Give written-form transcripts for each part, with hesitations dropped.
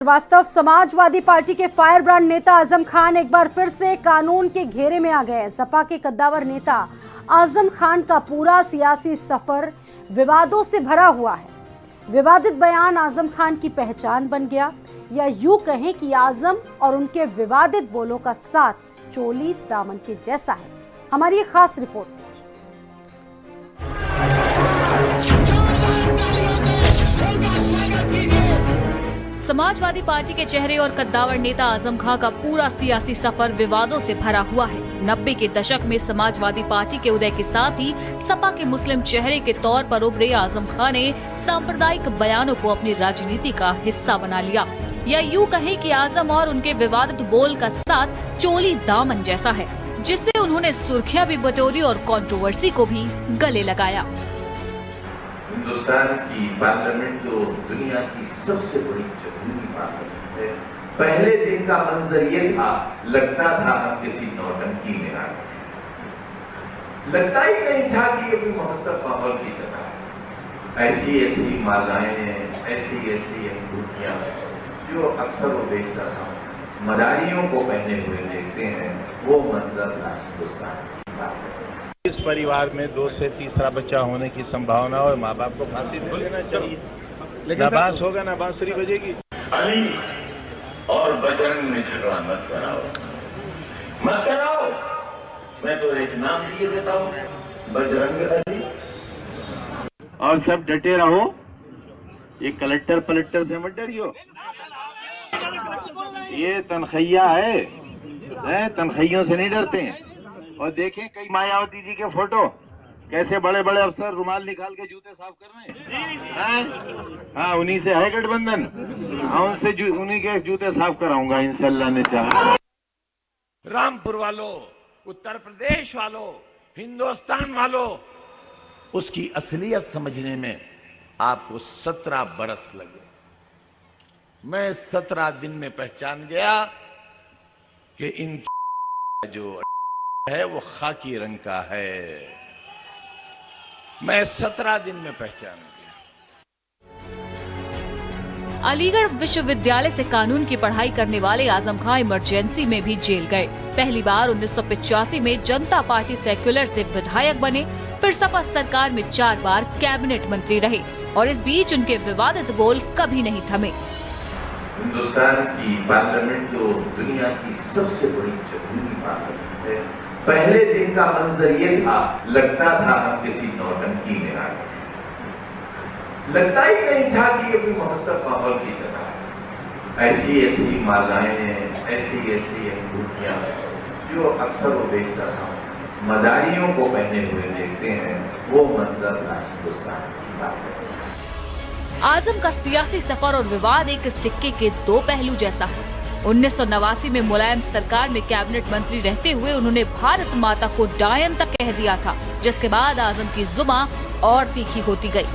वास्तव समाजवादी पार्टी के fire brand नेता आजम खान एक बार फिर से कानून के घेरे में आ गए। सपा के कद्दावर नेता आजम खान का पूरा सियासी सफर विवादों से भरा हुआ है। विवादित बयान आजम खान की पहचान बन गया, या यूं कहें कि आजम और उनके विवादित बोलों का साथ चोली दामन के जैसा है। हमारी एक खास रिपोर्ट। समाजवादी पार्टी के चेहरे और कद्दावर नेता आजम खान का पूरा सियासी सफर विवादों से भरा हुआ है। 90 के दशक में समाजवादी पार्टी के उदय के साथ ही सपा के मुस्लिम चेहरे के तौर पर उभरे आजम खान ने सांप्रदायिक बयानों को अपनी राजनीति का हिस्सा बना लिया, या यूं कहें कि आजम और उनके विवादित बोल का साथ चोली दामन जैसा है, जिससे उन्होंने सुर्खियां भी बटोरी और कंट्रोवर्सी को भी गले लगाया। हिंदुस्तान की पार्लियामेंट जो दुनिया की सबसे बड़ी जमहूरी पार्लियामेंट है, पहले दिन का मंजर ये था, लगता था हम किसी नौटंकी में आ गए। लगता ही नहीं था कि ये कोई महोत्सव माहौल की जगह है। ऐसी ऐसी मालाएं, ऐसी ऐसी अंगूठियां जो अक्सर वो बेचता था, मदारियों को पहने हुए देखते हैं, वो मंजर था हिंदुस्तान की पार्लियामेंट। इस परिवार में 2 से तीसरा बच्चा होने की संभावना और माँ बाप को फांसी दे देना चाहिए। ना बांस होगा ना बांसुरी बजेगी। अली और बजरंग में झगड़ा मत कराओ, मत कराओ। मैं तो एक नाम दिए देता हूँ, बजरंग अली। और सब डटे रहो, ये कलेक्टर पलक्टर से मत डरियो। ये तनखैया है, तनखैयों से नहीं डरते हैं। और देखें कई मायावती जी के फोटो, कैसे बड़े बड़े अफसर रुमाल निकाल के जूते साफ कर रहे हैं। हाँ, उन्हीं से है गठबंधन। हाँ, उनसे उन्हीं के जूते साफ कराऊंगा इंशाल्लाह ने चाहा। रामपुर वालों, उत्तर प्रदेश वालों, हिंदुस्तान वालों, उसकी असलियत समझने में आपको 17 बरस लगे। मैं 17 दिन में पहचान गया कि इन जो है वो खाकी रंग का है। मैं 17 दिन में पहचान गया। अलीगढ़ विश्वविद्यालय से कानून की पढ़ाई करने वाले आजम खान इमरजेंसी में भी जेल गए। पहली बार 1985 में जनता पार्टी सेक्युलर से विधायक बने, फिर सपा सरकार में 4 बार कैबिनेट मंत्री रहे और इस बीच उनके विवादित बोल कभी नहीं थमे। हिंदुस्तान की पार्लियामेंट जो दुनिया की सबसे बड़ी जमहूरी पार्लियामेंट है, पहले दिन का मंजर ये था, लगता था हम किसी नौटंकी में आ गए। लगता ही नहीं था कि ये कोई महोत्सव माहौल की जगह है। ऐसी ऐसी मालाएं, ऐसी ऐसी अंगूठियां जो अक्सर वो बेचता था, मदारियों को पहने हुए देखते हैं, वो मंजर था हिंदुस्तान की पार्लियामेंट। आजम का सियासी सफर और विवाद एक सिक्के के 2 पहलू जैसा है। 1989 में मुलायम सरकार में कैबिनेट मंत्री रहते हुए उन्होंने भारत माता को डायन तक कह दिया था, जिसके बाद आजम की जुबान और तीखी होती गई।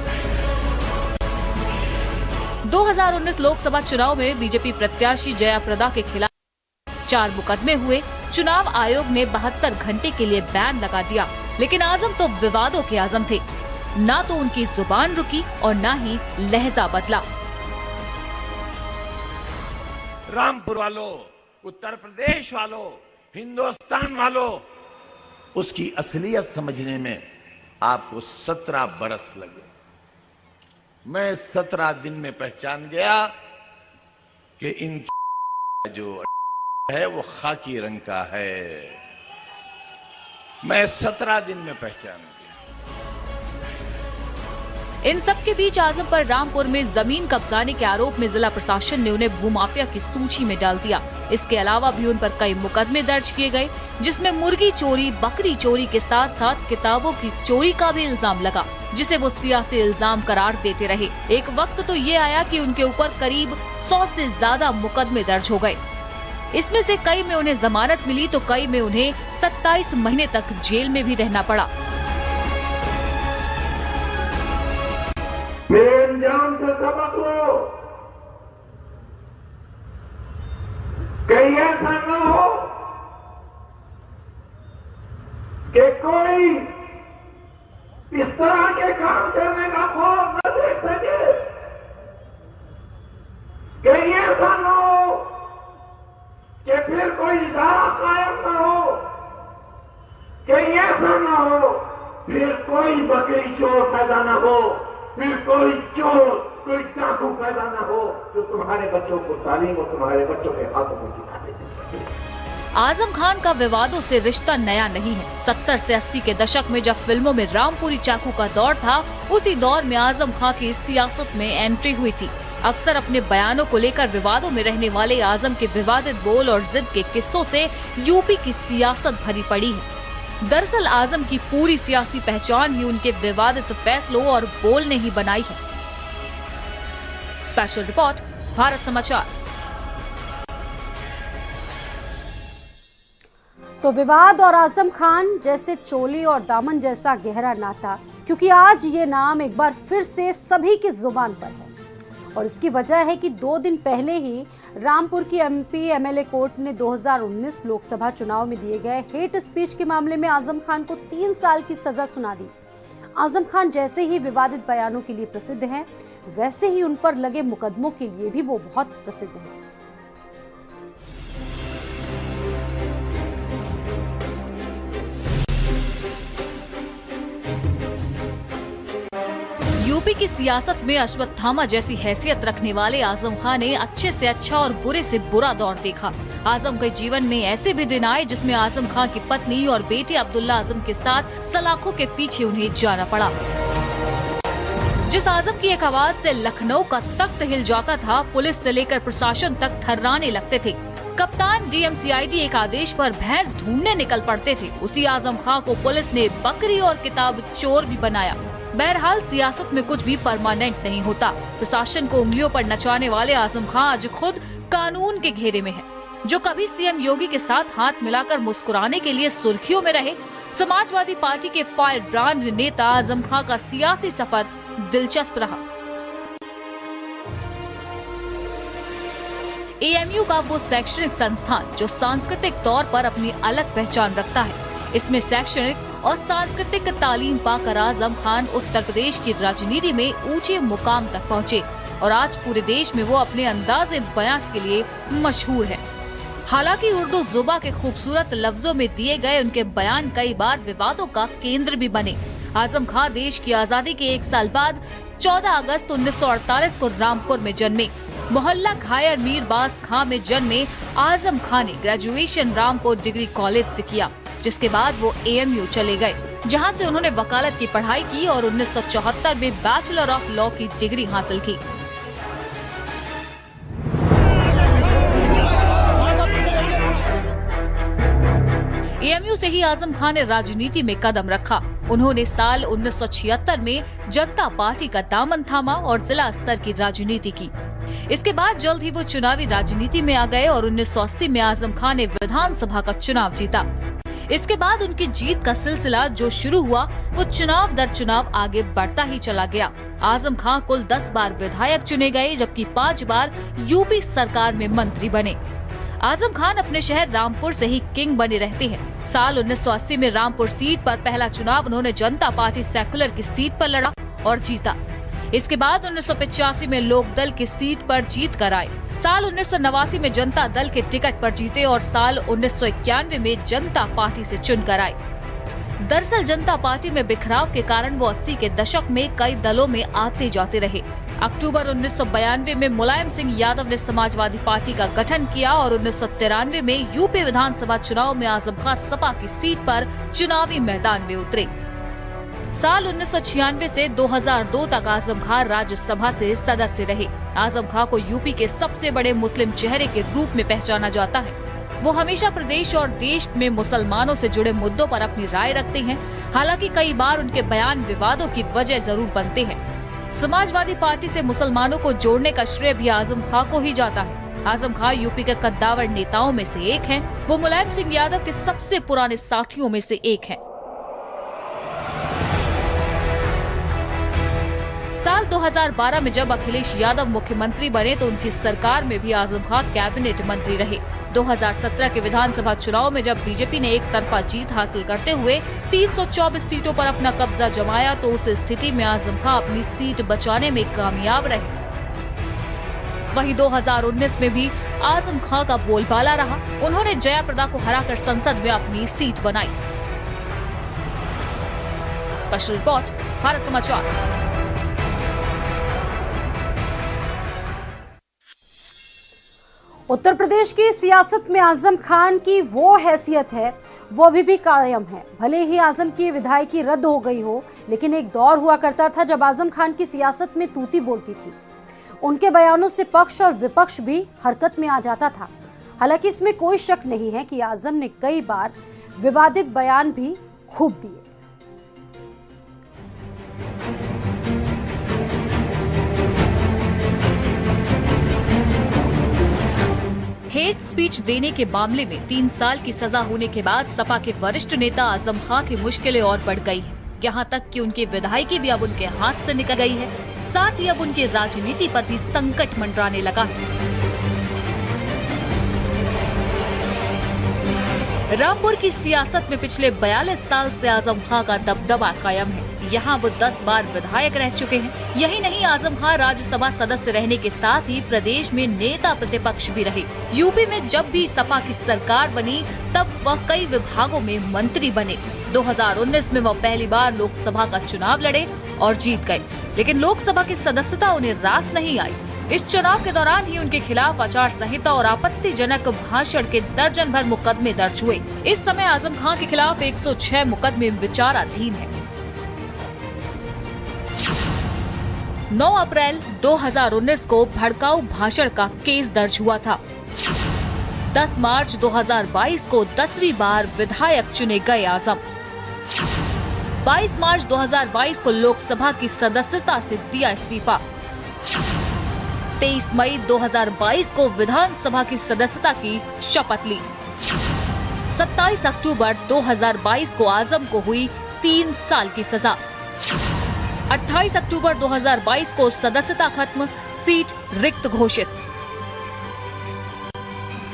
2019 लोकसभा चुनाव में बीजेपी प्रत्याशी जया प्रदा के खिलाफ 4 मुकदमे हुए। चुनाव आयोग ने 72 घंटे के लिए बैन लगा दिया, लेकिन आजम तो विवादों के आजम थे। ना तो उनकी जुबान रुकी और ना ही लहजा बदला। रामपुर वालों, उत्तर प्रदेश वालों, हिंदुस्तान वालों, उसकी असलियत समझने में आपको 17 बरस लगे। मैं 17 दिन में पहचान गया कि इन जो है वो खाकी रंग का है। मैं 17 दिन में पहचान गया। इन सब के बीच आजम पर रामपुर में जमीन कब्जाने के आरोप में जिला प्रशासन ने उन्हें भूमाफिया की सूची में डाल दिया। इसके अलावा भी उन पर कई मुकदमे दर्ज किए गए, जिसमें मुर्गी चोरी, बकरी चोरी के साथ साथ किताबों की चोरी का भी इल्जाम लगा, जिसे वो सियासी इल्जाम करार देते रहे। एक वक्त तो ये आया कि उनके ऊपर करीब 100 से ज्यादा मुकदमे दर्ज हो गए। इसमें से कई में उन्हें जमानत मिली तो कई में उन्हें 27 महीने तक जेल में भी रहना पड़ा। मेरे अंजाम से सबक लो, कहीं ऐसा न हो कि कोई इस तरह के काम करने का ख्वाब न देख सके। कहीं ऐसा फिर कोई इदारा कायम ना हो, कहीं ऐसा ना हो फिर कोई बकरी चोर पैदा ना हो, फिर कोई चोर, कोई डाकू पैदा ना हो जो तुम्हारे बच्चों को तालीम और तुम्हारे बच्चों के हाथों में सिखा दे। आजम खान का विवादों से रिश्ता नया नहीं है। 70 से 80 के दशक में जब फिल्मों में रामपुरी चाकू का दौर था, उसी दौर में आजम खान की सियासत में एंट्री हुई थी। अक्सर अपने बयानों को लेकर विवादों में रहने वाले आजम के विवादित बोल और जिद के किस्सों से यूपी की सियासत भरी पड़ी है। दरअसल आजम की पूरी सियासी पहचान ही उनके विवादित फैसलों और बोल ने ही बनाई है। स्पेशल रिपोर्ट, भारत समाचार। तो विवाद और आजम खान जैसे चोली और दामन जैसा गहरा नाता, क्योंकि आज ये नाम एक बार फिर से सभी की जुबान पर है। और इसकी वजह है कि 2 दिन पहले ही रामपुर की एमपी एमएलए कोर्ट ने 2019 लोकसभा चुनाव में दिए गए हेट स्पीच के मामले में आजम खान को 3 साल की सजा सुना दी। आजम खान जैसे ही विवादित बयानों के लिए प्रसिद्ध हैं, वैसे ही उन पर लगे मुकदमों के लिए भी वो बहुत प्रसिद्ध हैं। यूपी की सियासत में अश्वत्थामा जैसी हैसियत रखने वाले आजम खान ने अच्छे से अच्छा और बुरे से बुरा दौर देखा। आजम के जीवन में ऐसे भी दिन आए जिसमें आजम खान की पत्नी और बेटे अब्दुल्ला आजम के साथ सलाखों के पीछे उन्हें जाना पड़ा। जिस आजम की एक आवाज से लखनऊ का तख्त हिल जाता था, पुलिस से लेकर प्रशासन तक थर्राने लगते थे। कप्तान डीएमसीआईडी एक आदेश पर भैंस ढूंढने निकल पड़ते थे। उसी आजम खान को पुलिस ने बकरी और किताब चोर भी बनाया। बहरहाल सियासत में कुछ भी परमानेंट नहीं होता। प्रशासन को उंगलियों पर नचाने वाले आजम खान आज खुद कानून के घेरे में है। जो कभी सीएम योगी के साथ हाथ मिलाकर मुस्कुराने के लिए सुर्खियों में रहे, समाजवादी पार्टी के फायर ब्रांड नेता आजम खान का सियासी सफर दिलचस्प रहा। एएमयू का वो शैक्षणिक संस्थान जो सांस्कृतिक तौर पर अपनी अलग पहचान रखता है, इसमें शैक्षणिक और सांस्कृतिक तालीम पाकर आजम खान उत्तर प्रदेश की राजनीति में ऊंचे मुकाम तक पहुंचे और आज पूरे देश में वो अपने अंदाज़े बयां के लिए मशहूर है। हालांकि उर्दू जुबा के खूबसूरत लफ्जों में दिए गए उनके बयान कई बार विवादों का केंद्र भी बने। आजम खान देश की आजादी के 1 साल बाद 14 अगस्त 1948 को रामपुर में जन्मे। मोहल्ला घायर मीर बास खां में जन्मे आजम खान ने ग्रेजुएशन रामपुर डिग्री कॉलेज से किया, जिसके बाद वो एएमयू चले गए, जहां से उन्होंने वकालत की पढ़ाई की और 1974 में बैचलर ऑफ लॉ की डिग्री हासिल की। एएमयू से ही आजम खान ने राजनीति में कदम रखा। उन्होंने साल 1976 में जनता पार्टी का दामन थामा और जिला स्तर की राजनीति की। इसके बाद जल्द ही वो चुनावी राजनीति में आ गए और 1980 में आजम खान ने विधानसभा का चुनाव जीता। इसके बाद उनकी जीत का सिलसिला जो शुरू हुआ, वो चुनाव दर चुनाव आगे बढ़ता ही चला गया। आजम खान कुल 10 बार विधायक चुने गए, जबकि 5 बार यूपी सरकार में मंत्री बने। आजम खान अपने शहर रामपुर से ही किंग बने रहते हैं। साल 1980 में रामपुर सीट पर पहला चुनाव उन्होंने जनता पार्टी सेकुलर की सीट पर लड़ा और जीता। इसके बाद 1985 में लोकदल की सीट पर जीत कर आए। साल 1989 में जनता दल के टिकट पर जीते और साल 1991 में जनता पार्टी से चुनकर आए। दरअसल जनता पार्टी में बिखराव के कारण वो 80 के दशक में कई दलों में आते जाते रहे। अक्टूबर 1992 में मुलायम सिंह यादव ने समाजवादी पार्टी का गठन किया और 1993 में यूपी विधानसभा चुनाव में आजम खान सपा की सीट पर चुनावी मैदान में उतरे। साल 1996 से 2002 तक आजम खान राज्यसभा से सदस्य रहे। आजम खान को यूपी के सबसे बड़े मुस्लिम चेहरे के रूप में पहचाना जाता है। वो हमेशा प्रदेश और देश में मुसलमानों से जुड़े मुद्दों पर अपनी राय रखते हैं। हालांकि कई बार उनके बयान विवादों की वजह जरूर बनते हैं। समाजवादी पार्टी से मुसलमानों को जोड़ने का श्रेय भी आजम खान को ही जाता है। आजम खान यूपी के कद्दावर नेताओं में से एक हैं। वो मुलायम सिंह यादव के सबसे पुराने साथियों में से एक हैं। साल 2012 में जब अखिलेश यादव मुख्यमंत्री बने तो उनकी सरकार में भी आजम खान कैबिनेट मंत्री रहे। 2017 के विधानसभा चुनाव में जब बीजेपी ने एक तरफा जीत हासिल करते हुए 324 सीटों पर अपना कब्जा जमाया तो उस स्थिति में आजम खान अपनी सीट बचाने में कामयाब रहे। वहीं 2019 में भी आजम खां का बोलबाला रहा। उन्होंने जयाप्रदा को हराकर संसद में अपनी सीट बनाई। स्पेशल रिपोर्ट, भारत समाचार। उत्तर प्रदेश की सियासत में आजम खान की वो हैसियत है, वो अभी भी कायम है। भले ही आजम की विधायकी रद्द हो गई हो, लेकिन एक दौर हुआ करता था जब आजम खान की सियासत में तूती बोलती थी। उनके बयानों से पक्ष और विपक्ष भी हरकत में आ जाता था। हालांकि इसमें कोई शक नहीं है कि आजम ने कई बार विवादित बयान भी खूब दिए। हेट स्पीच देने के मामले में 3 साल की सजा होने के बाद सपा के वरिष्ठ नेता आजम खां की मुश्किलें और बढ़ गई हैं। यहाँ तक कि उनकी विधायकी भी अब उनके हाथ से निकल गई है। साथ ही अब उनकी राजनीति पर भी संकट मंडराने लगा है। रामपुर की सियासत में पिछले 42 साल से आजम खां का दबदबा कायम है। यहाँ वो 10 बार विधायक रह चुके हैं। यही नहीं, आजम खां राज्यसभा सदस्य रहने के साथ ही प्रदेश में नेता प्रतिपक्ष भी रहे। यूपी में जब भी सपा की सरकार बनी तब वह कई विभागों में मंत्री बने। 2019 में वह पहली बार लोकसभा का चुनाव लड़े और जीत गए, लेकिन लोकसभा की सदस्यता उन्हें रास नहीं आई। इस चुनाव के दौरान ही उनके खिलाफ आचार संहिता और आपत्तिजनक भाषण के दर्जन भर मुकदमे दर्ज हुए। इस समय आजम खां के खिलाफ 106 मुकदमे विचाराधीन हैं। 9 अप्रैल 2019 को भड़काऊ भाषण का केस दर्ज हुआ था। 10 मार्च 2022 को 10वीं बार विधायक चुने गए आजम। 22 मार्च 2022 को लोकसभा की सदस्यता से दिया इस्तीफा। 23 मई 2022 को विधानसभा की सदस्यता की शपथ ली। 27 अक्टूबर 2022 को आजम को हुई 3 साल की सजा। 28 अक्टूबर 2022 को सदस्यता खत्म, सीट रिक्त घोषित।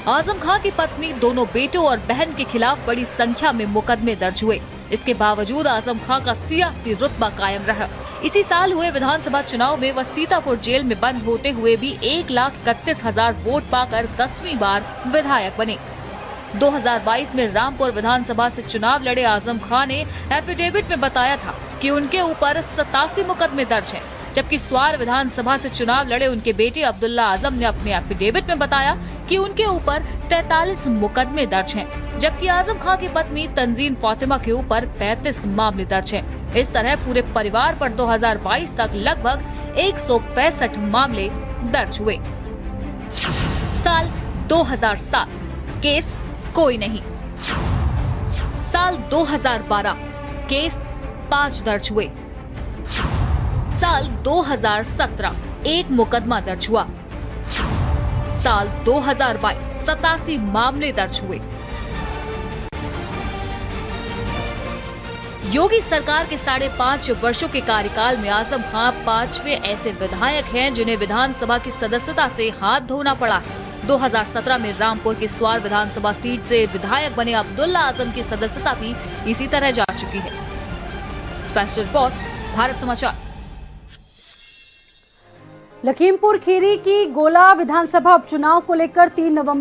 आजम खां की पत्नी, दोनों बेटों और बहन के खिलाफ बड़ी संख्या में मुकदमे दर्ज हुए। इसके बावजूद आजम खां का सियासी रुतबा कायम रहा। इसी साल हुए विधानसभा चुनाव में वह सीतापुर जेल में बंद होते हुए भी 1,31,000 वोट पाकर 10वीं बार विधायक बने। 2022 में रामपुर विधानसभा से चुनाव लड़े आजम खां ने एफिडेविट में बताया था कि उनके ऊपर 87 मुकदमे दर्ज हैं, जबकि स्वार विधानसभा से चुनाव लड़े उनके बेटे अब्दुल्ला आजम ने अपने एफिडेविट में बताया कि उनके ऊपर 43 मुकदमे दर्ज हैं, जबकि आजम खां की पत्नी तंजीन फातिमा के ऊपर 35 मामले दर्ज हैं। इस तरह पूरे परिवार पर 2022 तक लगभग 165 मामले दर्ज हुए। साल 2007, केस कोई नहीं। साल 2012, केस 5 दर्ज हुए। साल 2017, 1 मुकदमा दर्ज हुआ। साल 2022, 87 मामले दर्ज हुए। योगी सरकार के 5.5 वर्षों के कार्यकाल में आजम खां 5वें ऐसे विधायक हैं जिन्हें विधानसभा की सदस्यता से हाथ धोना पड़ा है। 2017 में रामपुर की स्वार विधानसभा सीट से विधायक बने अब्दुल्ला आजम की सदस्यता भी इसी तरह जा चुकी है। स्पेशल रिपोर्ट, भारत समाचार। लखीमपुर खीरी की गोला विधानसभा उपचुनाव को लेकर 3 नवंबर